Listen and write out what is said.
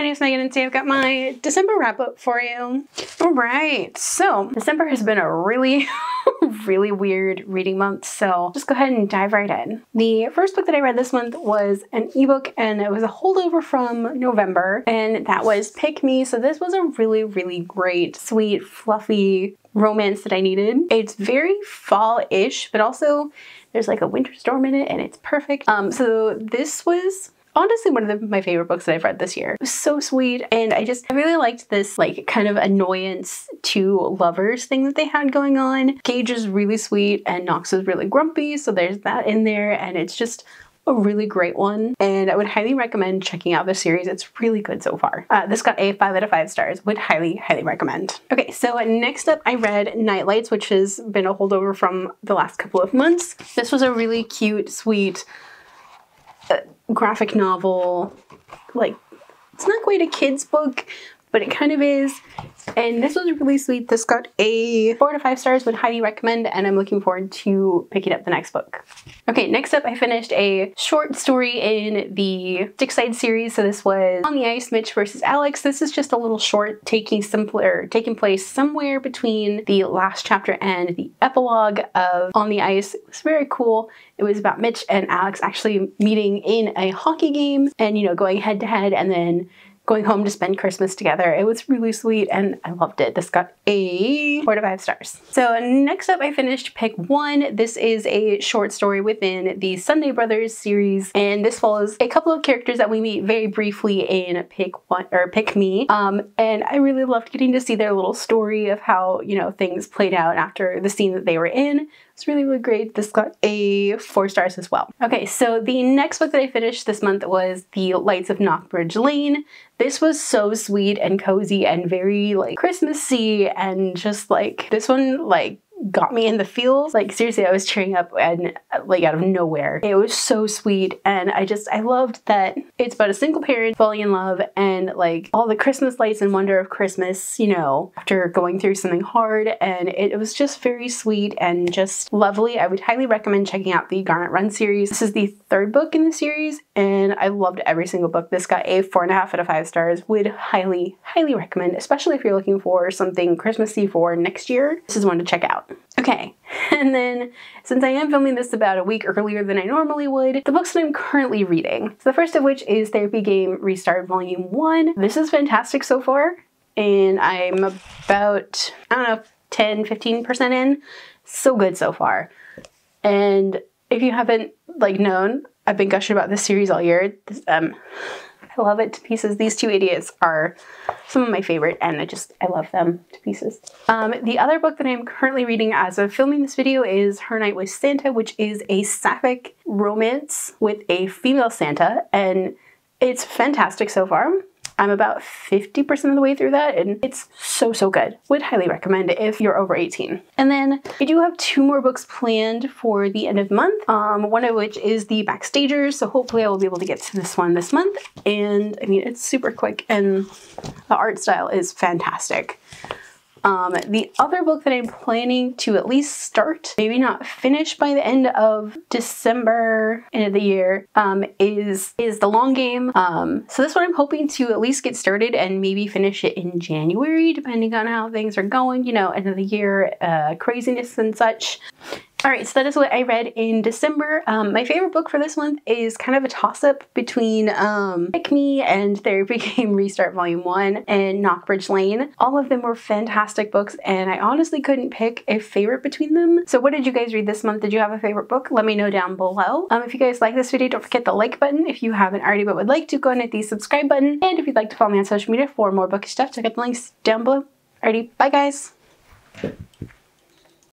my name is Megan, and today I've got my December wrap up for you. All right, so December has been a really, really weird reading month, so just go ahead and dive right in. The first book that I read this month was an ebook, and it was a holdover from November, and that was Pick Me. So this was a really, really great, sweet, fluffy romance that I needed. It's very fall-ish, but also there's like a winter storm in it, and it's perfect. So this was honestly one of my favorite books that I've read this year. It was so sweet, and I really liked this like kind of annoyance to lovers thing that they had going on. Gage is really sweet and Knox is really grumpy, so there's that in there, and it's just a really great one, and I would highly recommend checking out the series. It's really good so far. This got a 5 out of 5 stars. Would highly, highly recommend. Okay, so next up I read Nightlights, which has been a holdover from the last couple of months. This was a really cute, sweet graphic novel. Like, it's not quite a kid's book, but it kind of is. And this was really sweet. This got a 4 out of 5 stars, would highly recommend, and I'm looking forward to picking up the next book. Okay, next up I finished a short story in the Stickside series. So this was On the Ice, Mitch versus Alex. This is just a little short taking place somewhere between the last chapter and the epilogue of On the Ice. It was very cool. It was about Mitch and Alex actually meeting in a hockey game and, you know, going head to head and then going home to spend Christmas together. It was really sweet and I loved it. This got a 4 out of 5 stars. So next up I finished Pick One. This is a short story within the Sunday Brothers series, and this follows a couple of characters that we meet very briefly in Pick One or Pick Me. And I really loved getting to see their little story of how, you know, things played out after the scene that they were in. It's really, really great. This got a 4 stars as well. Okay, so the next book that I finished this month was The Lights of Knockbridge Lane. This was so sweet and cozy and very like Christmassy, and just like this one like got me in the feels. Like seriously, I was cheering up and like out of nowhere. It was so sweet, and I loved that it's about a single parent falling in love and like all the Christmas lights and wonder of Christmas, you know, after going through something hard, and it was just very sweet and just lovely. I would highly recommend checking out the Garnet Run series. This is the 3rd book in the series, and I loved every single book. This got a 4.5 out of 5 stars. Would highly, highly recommend, especially if you're looking for something Christmassy for next year. This is one to check out. Okay, and then since I am filming this about a week earlier than I normally would, the books that I'm currently reading. So the first of which is Therapy Game Restart Volume 1. This is fantastic so far, and I'm about, I don't know, 10-15% in. So good so far. And if you haven't like known, I've been gushing about this series all year. I love it to pieces. These two idiots are some of my favorite, and I love them to pieces. The other book that I'm currently reading as of filming this video is Her Night with Santa, which is a sapphic romance with a female Santa, and it's fantastic so far. I'm about 50% of the way through that, and it's so, so good. Would highly recommend it if you're over 18. And then I do have 2 more books planned for the end of the month, one of which is The Backstagers, so hopefully I will be able to get to this one this month. And I mean, it's super quick, and the art style is fantastic. The other book that I'm planning to at least start, maybe not finish by the end of December, end of the year, is The Long Game. So this one I'm hoping to at least get started and maybe finish it in January, depending on how things are going, you know, end of the year, craziness and such. Alright, so that is what I read in December. My favorite book for this month is kind of a toss-up between Pick Me and Therapy Game Restart Volume 1 and Knockbridge Lane. All of them were fantastic books, and I honestly couldn't pick a favorite between them. So what did you guys read this month? Did you have a favorite book? Let me know down below. If you guys like this video, don't forget the like button. If you haven't already but would like to, go and hit the subscribe button. And if you'd like to follow me on social media for more bookish stuff, check out the links down below. Alrighty, bye guys!